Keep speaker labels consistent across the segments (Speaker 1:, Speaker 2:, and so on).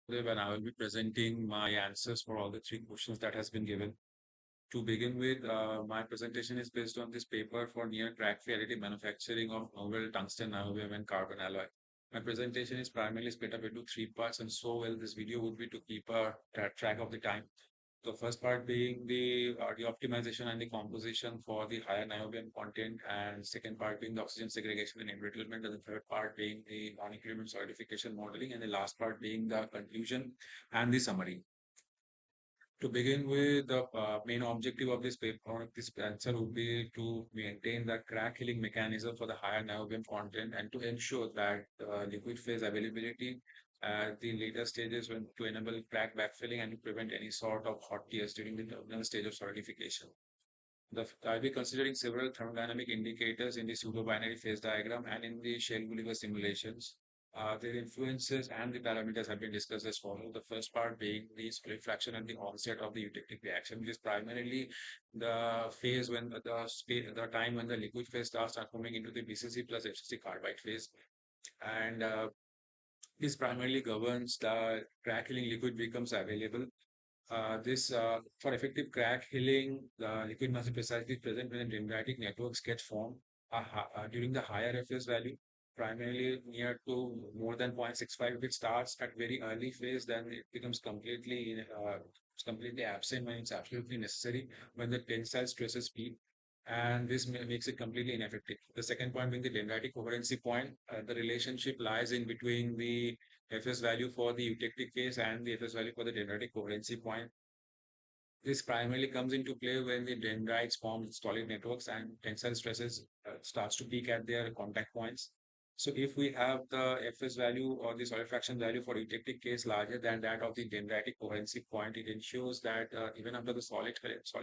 Speaker 1: And I will be presenting my answers for all the three questions that has been given. To begin with, my presentation is based on this paper for near crack-free additive manufacturing of novel tungsten, niobium, and carbon alloy. My presentation is primarily split up into three parts, and so well, this video would be to keep a track of the time. The first part being the optimization and the composition for the higher niobium content, and second part being the oxygen segregation and embrittlement, and the third part being the non-increment solidification modeling, and the last part being the conclusion and the summary. To begin with, the main objective of this paper, this answer would be to maintain the crack healing mechanism for the higher niobium content and to ensure that liquid phase availability at the later stages when to enable crack backfilling and to prevent any sort of hot tears during the terminal stage of solidification. I'll be considering several thermodynamic indicators in the pseudo-binary phase diagram and in the Shell-Gulliver simulations. Their influences and the parameters have been discussed as follows. The first part being the split fraction and the onset of the eutectic reaction, which is primarily the phase when the time when the liquid phase starts transforming into the BCC plus FCC carbide phase. And this primarily governs the crack healing liquid becomes available. This For effective crack healing, the liquid must be precisely present when the dendritic networks get formed during the higher FS value, primarily near to more than 0.65. If it starts at very early phase, then it becomes it's completely absent when it's absolutely necessary when the tensile stresses peak. And this makes it completely ineffective. The second point being the dendritic coherency point, the relationship lies in between the FS value for the eutectic phase and the FS value for the dendritic coherency point. This primarily comes into play when the dendrites form solid networks and tensile stresses starts to peak at their contact points. So if we have the Fs value or the solid fraction value for eutectic case larger than that of the dendritic coherency point, it ensures that even after the solid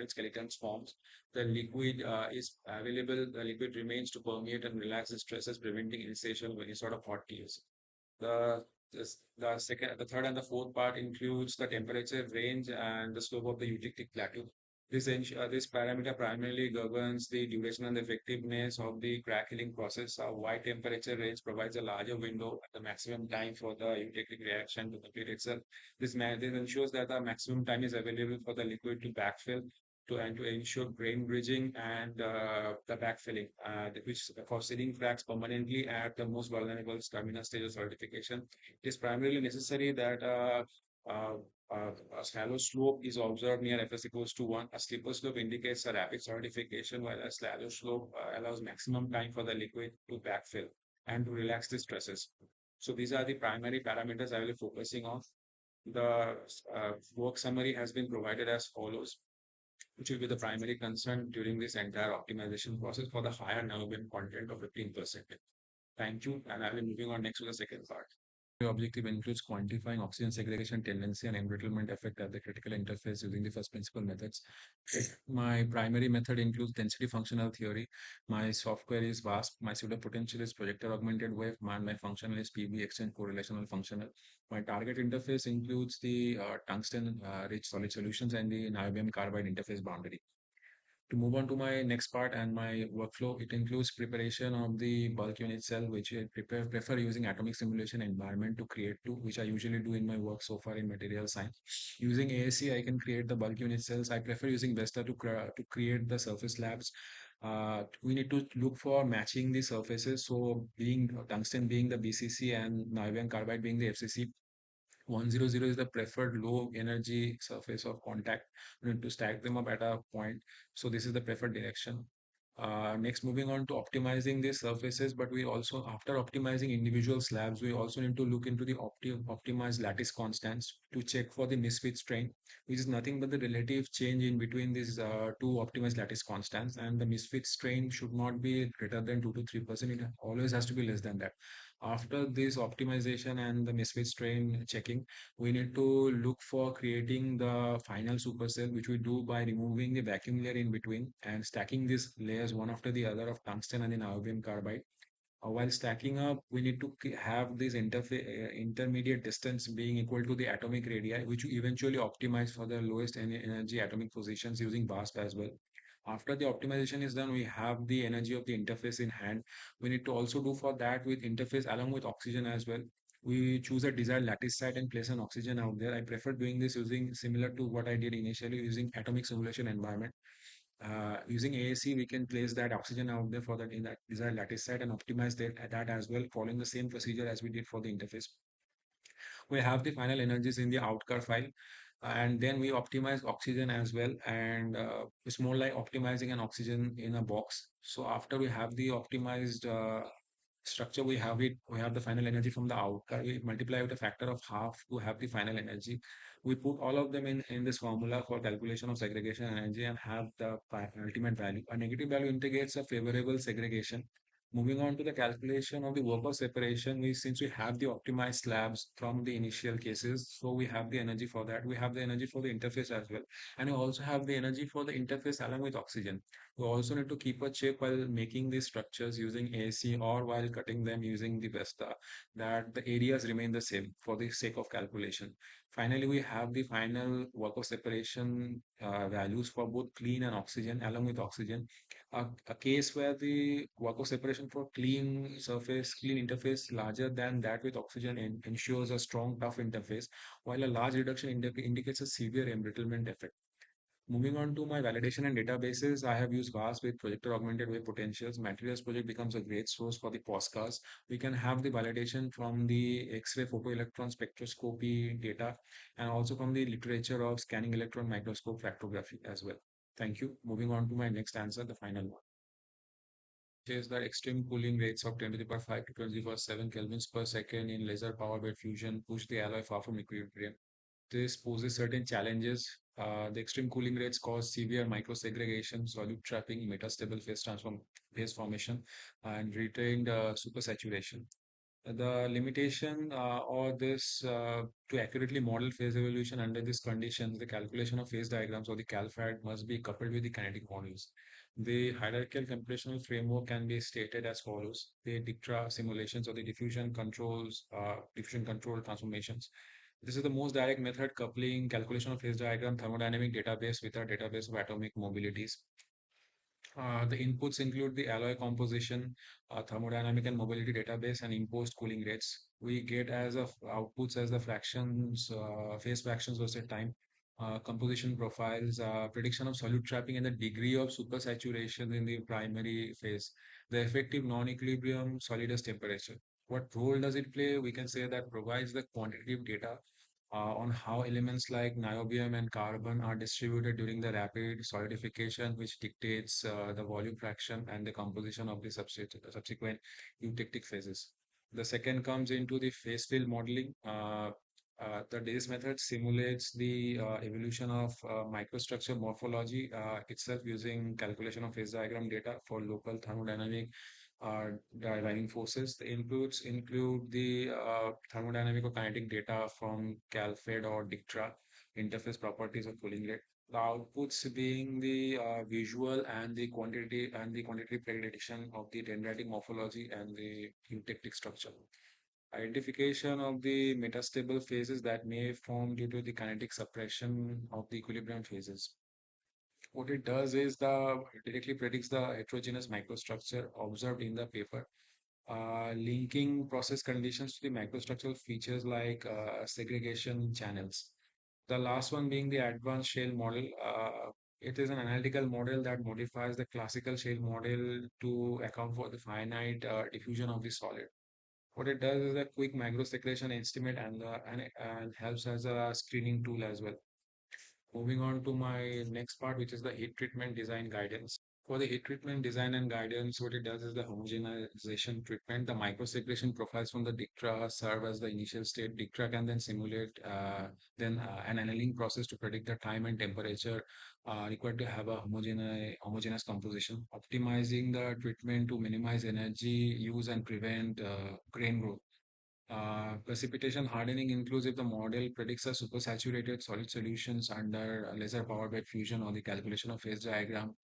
Speaker 1: skeletons forms, the liquid is available. The liquid remains to permeate and relax the stresses, preventing initiation of any sort of hot tears. The the third and the fourth part includes the temperature range and the slope of the eutectic plateau. This parameter primarily governs the duration and the effectiveness of the crack healing process. A wide temperature range provides a larger window at the maximum time for the eutectic reaction to complete itself. This ensures that the maximum time is available for the liquid to backfill to ensure grain bridging and the backfilling, which for sealing cracks permanently at the most vulnerable terminal stage of solidification. It is primarily necessary that uh, a shallow slope is observed near Fs equals to 1. A steeper slope indicates a rapid solidification, while a shallow slope allows maximum time for the liquid to backfill and to relax the stresses. So these are the primary parameters I will be focusing on. The work summary has been provided as follows, which will be the primary concern during this entire optimization process for the higher niobium content of 15%. Thank you, and I will be moving on next to the second part. The objective includes quantifying oxygen segregation tendency and embrittlement effect at the critical interface using the first principle methods. My primary method includes density functional theory. My software is VASP. My pseudo potential is projector augmented wave. My functional is PB exchange correlational functional. My target interface includes the tungsten rich solid solutions and the niobium carbide interface boundary. To move on to my next part and my workflow, it includes preparation of the bulk unit cell, which I prefer using atomic simulation environment to create to, which I usually do in my work so far in material science. Using ASC, I can create the bulk unit cells. I prefer using Vesta to create the surface labs. We need to look for matching the surfaces. So being tungsten being the BCC and niobium carbide being the FCC, 100 is the preferred low energy surface of contact. We need to stack them up at a point. So this is the preferred direction. Next, moving on to optimizing the surfaces, but we also, after optimizing individual slabs, we also need to look into the optimized lattice constants to check for the misfit strain, which is nothing but the relative change in between these two optimized lattice constants. And the misfit strain should not be greater than 2 to 3%. It always has to be less than that. After this optimization and the misfit strain checking, we need to look for creating the final supercell, which we do by removing the vacuum layer in between and stacking these layers one after the other of tungsten and the niobium carbide. While stacking up, we need to have this intermediate distance being equal to the atomic radii, which we eventually optimize for the lowest energy atomic positions using VASP as well. After the optimization is done, we have the energy of the interface in hand. We need to also do for that with interface along with oxygen as well.
Speaker 2: We choose a desired lattice site and place an oxygen out there. I prefer doing this using similar to what I did initially using atomic simulation environment. Using AAC, we can place that oxygen out there for that in that desired lattice site and optimize that as well, following the same procedure as we did for the interface. We have the final energies in the outcar file, and then we optimize oxygen as well, and it's more like optimizing an oxygen in a box. So after we have the optimized structure, we have the final energy from the outcar. We multiply with a factor of half to have the final energy. We put all of them in this formula for calculation of segregation energy and have the ultimate value. A negative value indicates a favorable segregation. Moving on to the calculation of the work of separation, since we have the optimized slabs from the initial cases, so we have the energy for that. We have the energy for the interface as well, and we also have the energy for the interface along with oxygen. We also need to keep a check while making these structures using AC or while cutting them using the Vesta, that the areas remain the same for the sake of calculation. Finally, we have the final work of separation values for both clean and oxygen along with oxygen. A case where the work of separation for clean surface, clean interface larger than that with oxygen ensures a strong, tough interface, while a large reduction indicates a severe embrittlement effect. Moving on to my validation and databases, I have used VAS with projector augmented wave potentials. Materials project becomes a great source for the postcards. We can have the validation from the X-ray photoelectron spectroscopy data and also from the literature of scanning electron microscope fractography as well. Thank you. Moving on to my next answer, the final one. Is that extreme cooling rates of 10 to the power 5 to 20 to the power 7 kelvins per second in laser power bed fusion push the alloy far from equilibrium. This poses certain challenges. The extreme cooling rates cause severe microsegregation, solute trapping, metastable phase formation, and retained supersaturation. The limitation or this to accurately model phase evolution under these conditions, the calculation of phase diagrams or the CalFAD must be coupled with the kinetic models. The hierarchical computational framework can be stated as follows: the DICTRA simulations or the diffusion control transformations. This is the most direct method coupling calculation of phase diagram thermodynamic database with a database of atomic mobilities. The inputs include the alloy composition, thermodynamic and mobility database, and imposed cooling rates. We get as of outputs as the fractions, phase fractions versus time, composition profiles, prediction of solute trapping, and the degree of supersaturation in the primary phase. The effective non-equilibrium solidus temperature. What role does it play? We can say that provides the quantitative data on how elements like niobium and carbon are distributed during the rapid solidification, which dictates the volume fraction and the composition of the subsequent eutectic phases. The second comes into the phase field modeling. The DAYS method simulates the evolution of microstructure morphology itself using calculation of phase diagram data for local thermodynamic driving forces. The inputs include the thermodynamic or kinetic data from CalFED or DICTRA, interface properties of cooling rate. The outputs being the visual and the quantity prediction of the dendritic morphology and the eutectic structure. Identification of the metastable phases that may form due to the kinetic suppression of the equilibrium phases. What it does is it directly predicts the heterogeneous microstructure observed in the paper, linking process conditions to the microstructural features like segregation channels. The last one being the advanced shale model. It is an analytical model that modifies the classical shale model to account for the finite diffusion of the solid. What it does is a quick microsegregation estimate and helps as a screening tool as well. Moving on to my next part, which is the heat treatment design guidance. For the heat treatment design and guidance, what it does is the homogenization treatment. The microsegregation profiles from the DICTRA serve as the initial state. DICTRA can then simulate an annealing process to predict the time and temperature required to have a homogeneous composition, optimizing the treatment to minimize energy use and prevent grain growth. Precipitation hardening includes if the model predicts a supersaturated solid solutions under laser power bed fusion or the calculation of phase diagram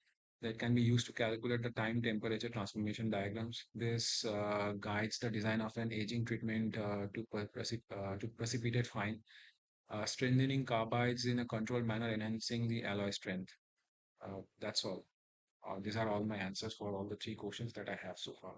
Speaker 2: that can be used to calculate the time temperature transformation diagrams. This guides the design of an aging treatment to precipitate fine, strengthening carbides in a controlled manner, enhancing the alloy strength. That's all. These are all my answers for all the three questions that I have so far.